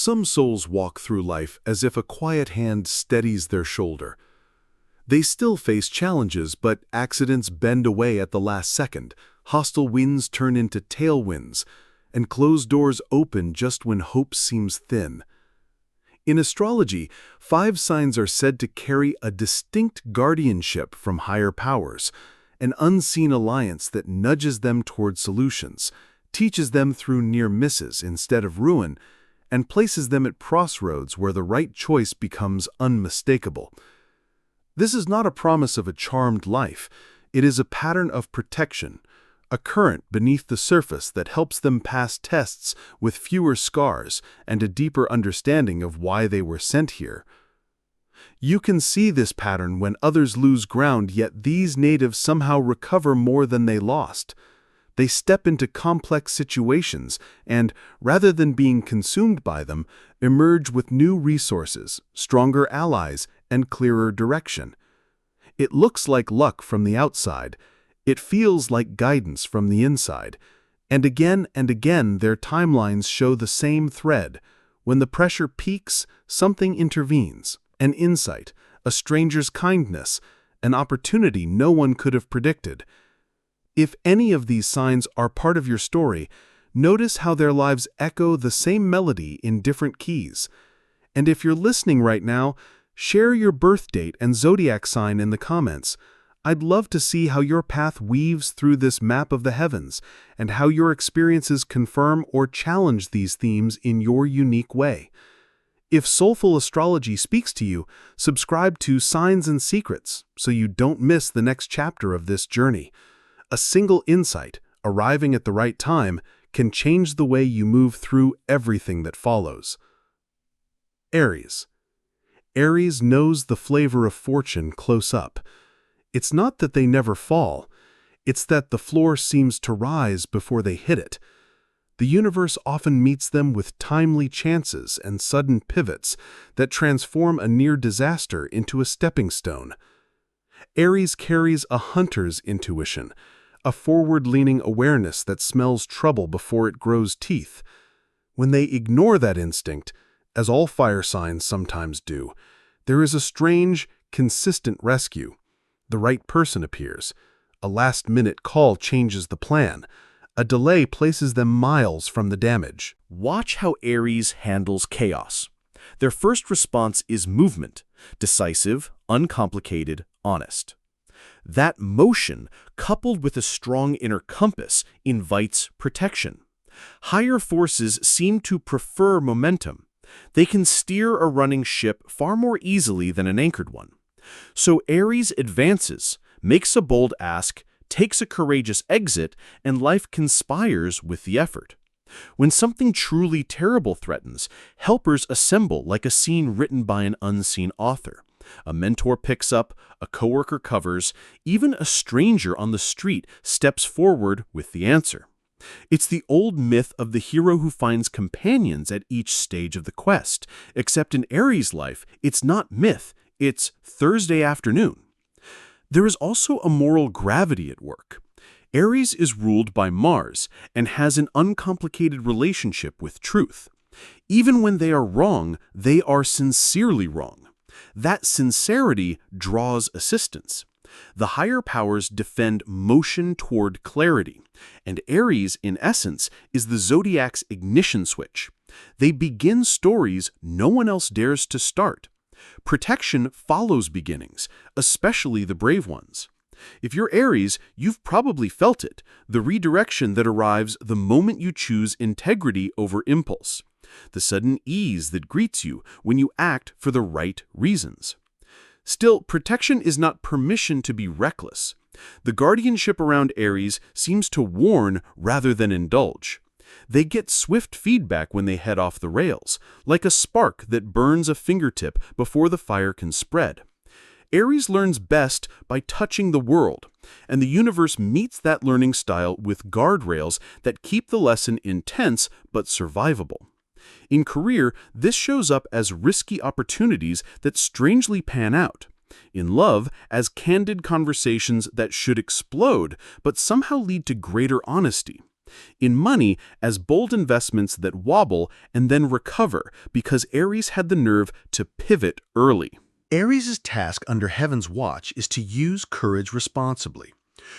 Some souls walk through life as if a quiet hand steadies their shoulder. They still face challenges, but accidents bend away at the last second, hostile winds turn into tailwinds, and closed doors open just when hope seems thin. In astrology, 5 signs are said to carry a distinct guardianship from higher powers, an unseen alliance that nudges them toward solutions, teaches them through near misses instead of ruin, and places them at crossroads where the right choice becomes unmistakable. This is not a promise of a charmed life. It is a pattern of protection, a current beneath the surface that helps them pass tests with fewer scars and a deeper understanding of why they were sent here. You can see this pattern when others lose ground, yet these natives somehow recover more than they lost. They step into complex situations and, rather than being consumed by them, emerge with new resources, stronger allies, and clearer direction. It looks like luck from the outside. It feels like guidance from the inside. And again their timelines show the same thread. When the pressure peaks, something intervenes. An insight, a stranger's kindness, an opportunity no one could have predicted. If any of these signs are part of your story, notice how their lives echo the same melody in different keys. And if you're listening right now, share your birth date and zodiac sign in the comments. I'd love to see how your path weaves through this map of the heavens and how your experiences confirm or challenge these themes in your unique way. If soulful astrology speaks to you, subscribe to Signs and Secrets so you don't miss the next chapter of this journey. A single insight, arriving at the right time, can change the way you move through everything that follows. Aries. Aries knows the flavor of fortune close up. It's not that they never fall, it's that the floor seems to rise before they hit it. The universe often meets them with timely chances and sudden pivots that transform a near disaster into a stepping stone. Aries carries a hunter's intuition, a forward-leaning awareness that smells trouble before it grows teeth. When they ignore that instinct, as all fire signs sometimes do, there is a strange, consistent rescue. The right person appears. A last-minute call changes the plan. A delay places them miles from the damage. Watch how Aries handles chaos. Their first response is movement, decisive, uncomplicated, honest. That motion, coupled with a strong inner compass, invites protection. Higher forces seem to prefer momentum. They can steer a running ship far more easily than an anchored one. So Aries advances, makes a bold ask, takes a courageous exit, and life conspires with the effort. When something truly terrible threatens, helpers assemble like a scene written by an unseen author. A mentor picks up, a coworker covers, even a stranger on the street steps forward with the answer. It's the old myth of the hero who finds companions at each stage of the quest, except in Aries' life, it's not myth, it's Thursday afternoon. There is also a moral gravity at work. Aries is ruled by Mars and has an uncomplicated relationship with truth. Even when they are wrong, they are sincerely wrong. That sincerity draws assistance. The higher powers defend motion toward clarity, and Aries, in essence, is the Zodiac's ignition switch. They begin stories no one else dares to start. Protection follows beginnings, especially the brave ones. If you're Aries, you've probably felt it, the redirection that arrives the moment you choose integrity over impulse, the sudden ease that greets you when you act for the right reasons. Still, protection is not permission to be reckless. The guardianship around Aries seems to warn rather than indulge. They get swift feedback when they head off the rails, like a spark that burns a fingertip before the fire can spread. Aries learns best by touching the world, and the universe meets that learning style with guardrails that keep the lesson intense but survivable. In career, this shows up as risky opportunities that strangely pan out. In love, as candid conversations that should explode but somehow lead to greater honesty. In money, as bold investments that wobble and then recover because Aries had the nerve to pivot early. Aries' task under Heaven's watch is to use courage responsibly.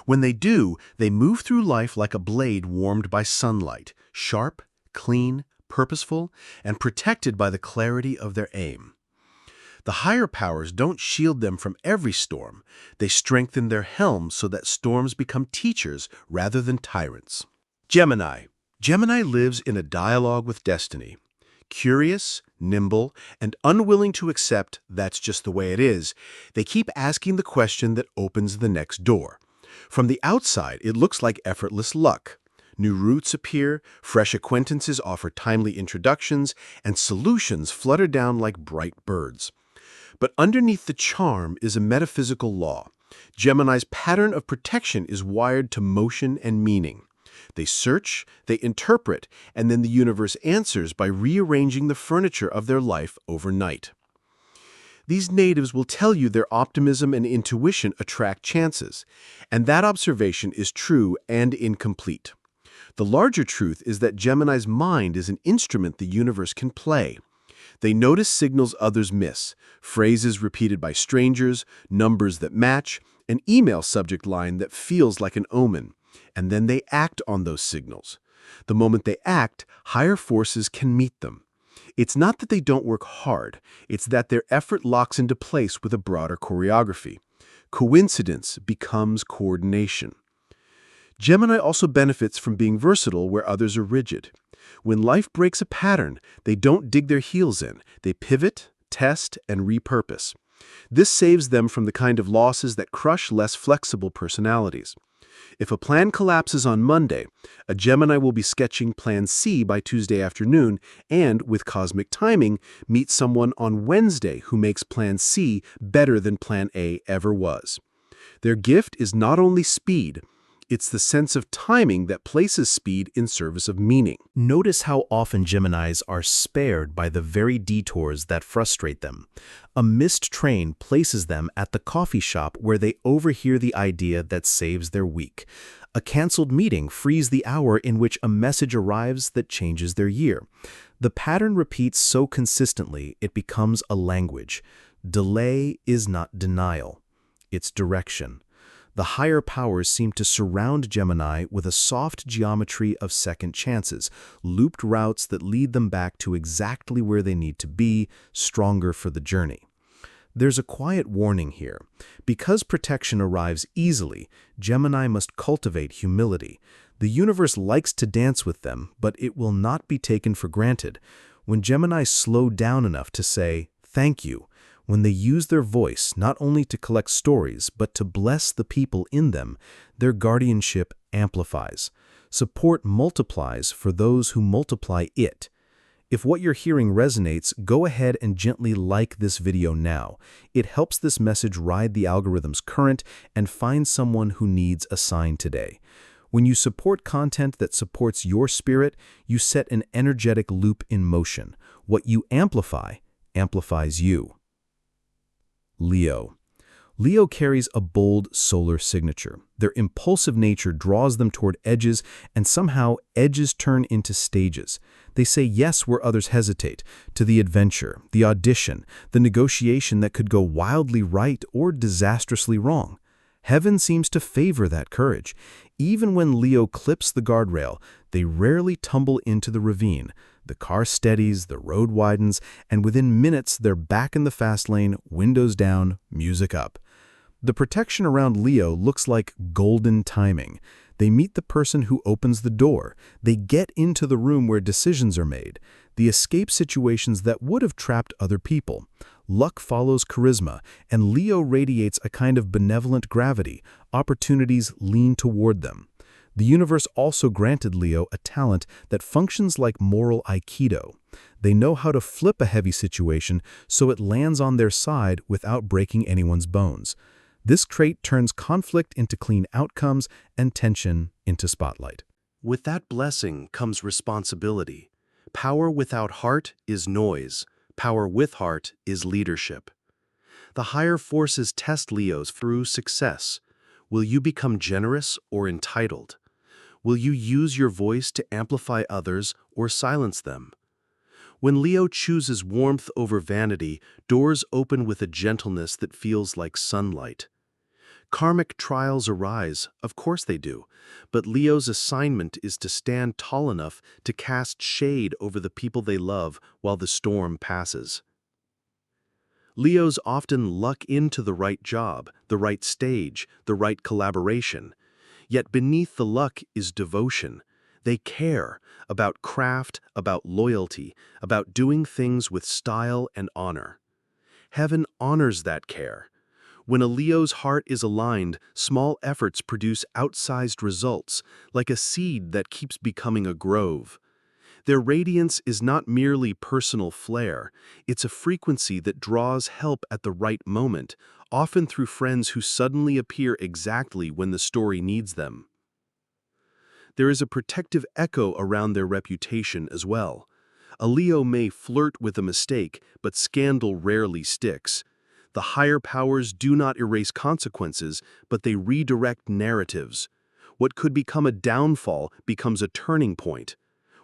When they do, they move through life like a blade warmed by sunlight, sharp, clean, purposeful, and protected by the clarity of their aim. The higher powers don't shield them from every storm. They strengthen their helm so that storms become teachers rather than tyrants. Gemini. Gemini lives in a dialogue with destiny. Curious, nimble, and unwilling to accept that's just the way it is, they keep asking the question that opens the next door. From the outside, it looks like effortless luck. New routes appear, fresh acquaintances offer timely introductions, and solutions flutter down like bright birds. But underneath the charm is a metaphysical law. Gemini's pattern of protection is wired to motion and meaning. They search, they interpret, and then the universe answers by rearranging the furniture of their life overnight. These natives will tell you their optimism and intuition attract chances, and that observation is true and incomplete. The larger truth is that Gemini's mind is an instrument the universe can play. They notice signals others miss, phrases repeated by strangers, numbers that match, an email subject line that feels like an omen, and then they act on those signals. The moment they act, higher forces can meet them. It's not that they don't work hard, it's that their effort locks into place with a broader choreography. Coincidence becomes coordination. Gemini also benefits from being versatile where others are rigid. When life breaks a pattern, they don't dig their heels in. They pivot, test, and repurpose. This saves them from the kind of losses that crush less flexible personalities. If a plan collapses on Monday, a Gemini will be sketching Plan C by Tuesday afternoon and, with cosmic timing, meet someone on Wednesday who makes Plan C better than Plan A ever was. Their gift is not only speed, it's the sense of timing that places speed in service of meaning. Notice how often Geminis are spared by the very detours that frustrate them. A missed train places them at the coffee shop where they overhear the idea that saves their week. A canceled meeting frees the hour in which a message arrives that changes their year. The pattern repeats so consistently it becomes a language. Delay is not denial, it's direction. The higher powers seem to surround Gemini with a soft geometry of second chances, looped routes that lead them back to exactly where they need to be, stronger for the journey. There's a quiet warning here. Because protection arrives easily, Gemini must cultivate humility. The universe likes to dance with them, but it will not be taken for granted. When Gemini slow down enough to say, "Thank you," when they use their voice not only to collect stories, but to bless the people in them, their guardianship amplifies. Support multiplies for those who multiply it. If what you're hearing resonates, go ahead and gently like this video now. It helps this message ride the algorithm's current and find someone who needs a sign today. When you support content that supports your spirit, you set an energetic loop in motion. What you amplify amplifies you. Leo. Leo carries a bold solar signature. Their impulsive nature draws them toward edges, and somehow edges turn into stages. They say yes where others hesitate, to the adventure, the audition, the negotiation that could go wildly right or disastrously wrong. Heaven seems to favor that courage. Even when Leo clips the guardrail, they rarely tumble into the ravine. The car steadies, the road widens, and within minutes they're back in the fast lane, windows down, music up. The protection around Leo looks like golden timing. They meet the person who opens the door. They get into the room where decisions are made. They escape situations that would have trapped other people. Luck follows charisma, and Leo radiates a kind of benevolent gravity. Opportunities lean toward them. The universe also granted Leo a talent that functions like moral aikido. They know how to flip a heavy situation so it lands on their side without breaking anyone's bones. This trait turns conflict into clean outcomes and tension into spotlight. With that blessing comes responsibility. Power without heart is noise. Power with heart is leadership. The higher forces test Leos through success. Will you become generous or entitled? Will you use your voice to amplify others or silence them? When Leo chooses warmth over vanity, doors open with a gentleness that feels like sunlight. Karmic trials arise, of course they do, but Leo's assignment is to stand tall enough to cast shade over the people they love while the storm passes. Leos often luck into the right job, the right stage, the right collaboration. Yet beneath the luck is devotion. They care about craft, about loyalty, about doing things with style and honor. Heaven honors that care. When a Leo's heart is aligned, small efforts produce outsized results, like a seed that keeps becoming a grove. Their radiance is not merely personal flair, it's a frequency that draws help at the right moment, often through friends who suddenly appear exactly when the story needs them. There is a protective echo around their reputation as well. A Leo may flirt with a mistake, but scandal rarely sticks. The higher powers do not erase consequences, but they redirect narratives. What could become a downfall becomes a turning point.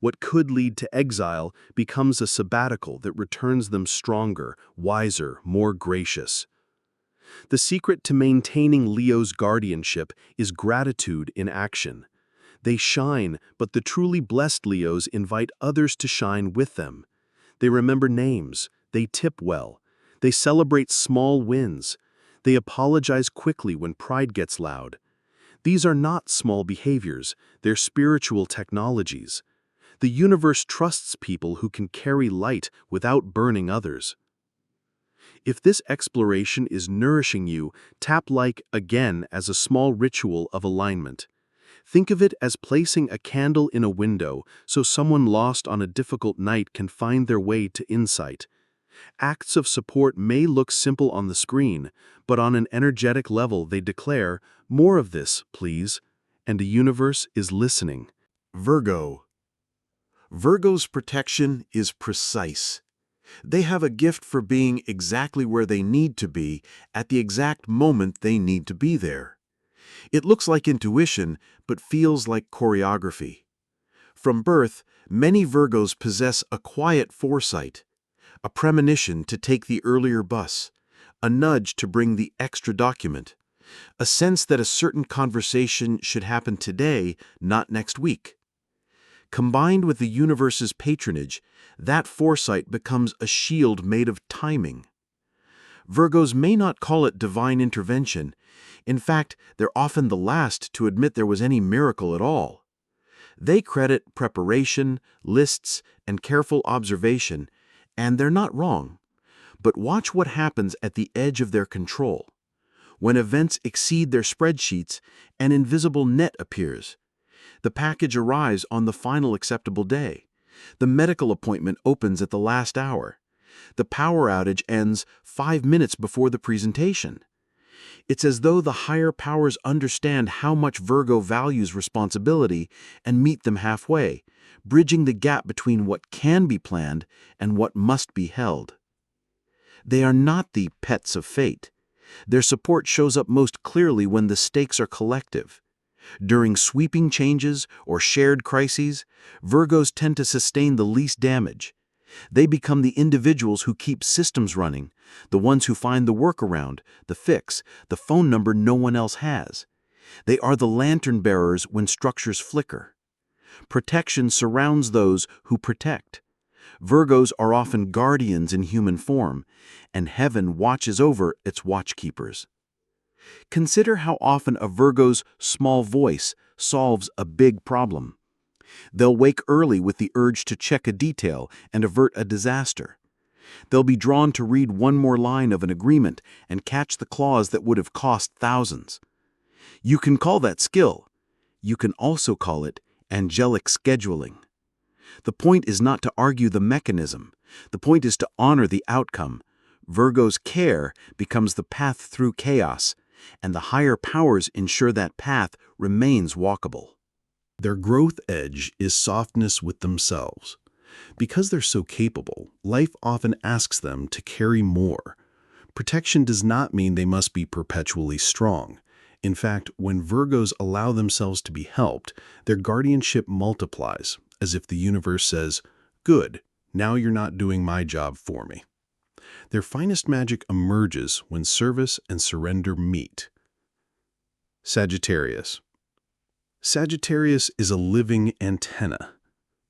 What could lead to exile becomes a sabbatical that returns them stronger, wiser, more gracious. The secret to maintaining Leo's guardianship is gratitude in action. They shine, but the truly blessed Leos invite others to shine with them. They remember names, they tip well, they celebrate small wins, they apologize quickly when pride gets loud. These are not small behaviors, they're spiritual technologies. The universe trusts people who can carry light without burning others. If this exploration is nourishing you, tap like again as a small ritual of alignment. Think of it as placing a candle in a window so someone lost on a difficult night can find their way to insight. Acts of support may look simple on the screen, but on an energetic level they declare, "More of this, please," and the universe is listening. Virgo. Virgo's protection is precise. They have a gift for being exactly where they need to be at the exact moment they need to be there. It looks like intuition, but feels like choreography. From birth, many Virgos possess a quiet foresight, a premonition to take the earlier bus, a nudge to bring the extra document, a sense that a certain conversation should happen today, not next week. Combined with the universe's patronage, that foresight becomes a shield made of timing. Virgos may not call it divine intervention. In fact, they're often the last to admit there was any miracle at all. They credit preparation, lists, and careful observation, and they're not wrong. But watch what happens at the edge of their control. When events exceed their spreadsheets, an invisible net appears. The package arrives on the final acceptable day. The medical appointment opens at the last hour. The power outage ends 5 minutes before the presentation. It's as though the higher powers understand how much Virgo values responsibility and meet them halfway, bridging the gap between what can be planned and what must be held. They are not the pets of fate. Their support shows up most clearly when the stakes are collective. During sweeping changes or shared crises, Virgos tend to sustain the least damage. They become the individuals who keep systems running, the ones who find the workaround, the fix, the phone number no one else has. They are the lantern bearers when structures flicker. Protection surrounds those who protect. Virgos are often guardians in human form, and heaven watches over its watchkeepers. Consider how often a Virgo's small voice solves a big problem. They'll wake early with the urge to check a detail and avert a disaster. They'll be drawn to read one more line of an agreement and catch the clause that would have cost thousands. You can call that skill. You can also call it angelic scheduling. The point is not to argue the mechanism. The point is to honor the outcome. Virgo's care becomes the path through chaos, and the higher powers ensure that path remains walkable. Their growth edge is softness with themselves. Because they're so capable, life often asks them to carry more. Protection does not mean they must be perpetually strong. In fact, when Virgos allow themselves to be helped, their guardianship multiplies, as if the universe says, "Good, now you're not doing my job for me." Their finest magic emerges when service and surrender meet. Sagittarius. Sagittarius is a living antenna.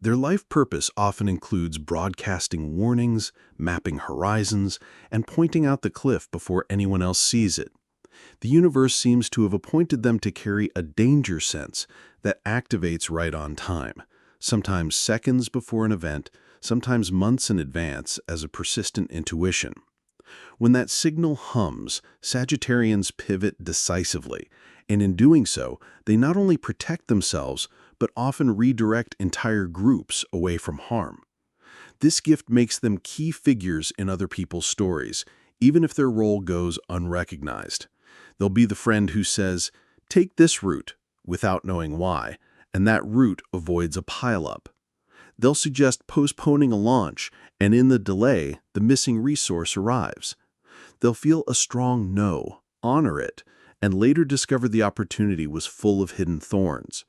Their life purpose often includes broadcasting warnings, mapping horizons, and pointing out the cliff before anyone else sees it. The universe seems to have appointed them to carry a danger sense that activates right on time, sometimes seconds before an event, sometimes months in advance as a persistent intuition. When that signal hums, Sagittarians pivot decisively, and in doing so, they not only protect themselves, but often redirect entire groups away from harm. This gift makes them key figures in other people's stories, even if their role goes unrecognized. They'll be the friend who says, "Take this route," without knowing why, and that route avoids a pileup. They'll suggest postponing a launch, and in the delay, the missing resource arrives. They'll feel a strong no, honor it, and later discover the opportunity was full of hidden thorns.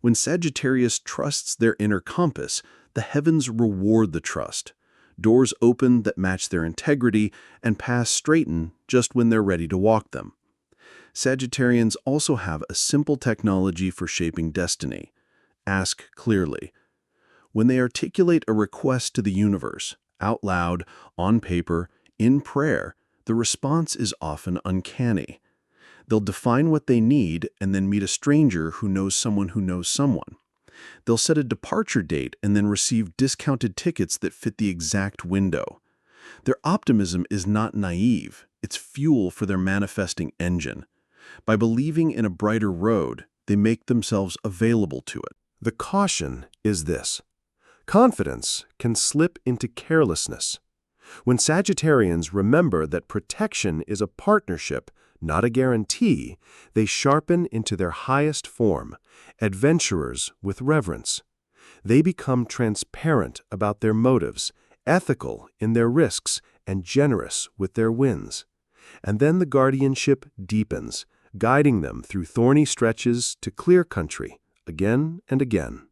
When Sagittarius trusts their inner compass, the heavens reward the trust. Doors open that match their integrity, and paths straighten just when they're ready to walk them. Sagittarians also have a simple technology for shaping destiny. Ask clearly. When they articulate a request to the universe, out loud, on paper, in prayer, the response is often uncanny. They'll define what they need and then meet a stranger who knows someone who knows someone. They'll set a departure date and then receive discounted tickets that fit the exact window. Their optimism is not naive, it's fuel for their manifesting engine. By believing in a brighter road, they make themselves available to it. The caution is this. Confidence can slip into carelessness. When Sagittarians remember that protection is a partnership, not a guarantee, they sharpen into their highest form, adventurers with reverence. They become transparent about their motives, ethical in their risks, and generous with their wins. And then the guardianship deepens, guiding them through thorny stretches to clear country, again and again.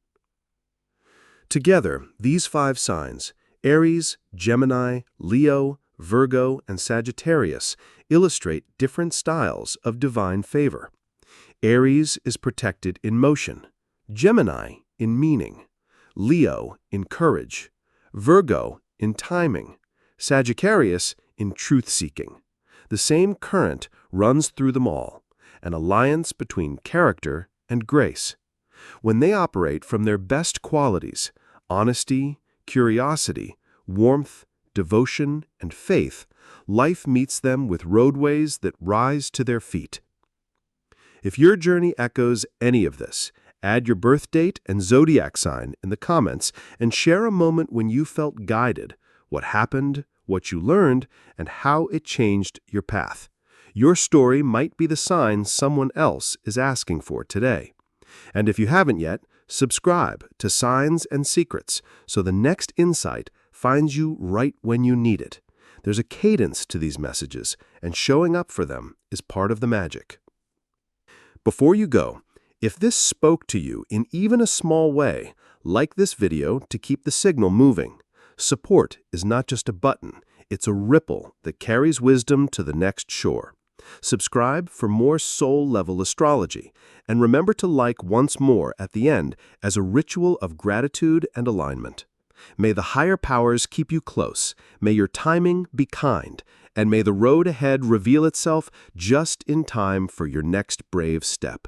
Together, these 5 signs, Aries, Gemini, Leo, Virgo, and Sagittarius, illustrate different styles of divine favor. Aries is protected in motion, Gemini in meaning, Leo in courage, Virgo in timing, Sagittarius in truth-seeking. The same current runs through them all, an alliance between character and grace. When they operate from their best qualities, honesty, curiosity, warmth, devotion, and faith, life meets them with roadways that rise to their feet. If your journey echoes any of this, add your birth date and zodiac sign in the comments and share a moment when you felt guided, what happened, what you learned, and how it changed your path. Your story might be the sign someone else is asking for today. And if you haven't yet, subscribe to Signs and Secrets so the next insight finds you right when you need it. There's a cadence to these messages, and showing up for them is part of the magic. Before you go, if this spoke to you in even a small way, like this video to keep the signal moving. Support is not just a button, it's a ripple that carries wisdom to the next shore. Subscribe for more soul-level astrology, and remember to like once more at the end as a ritual of gratitude and alignment. May the higher powers keep you close, may your timing be kind, and may the road ahead reveal itself just in time for your next brave step.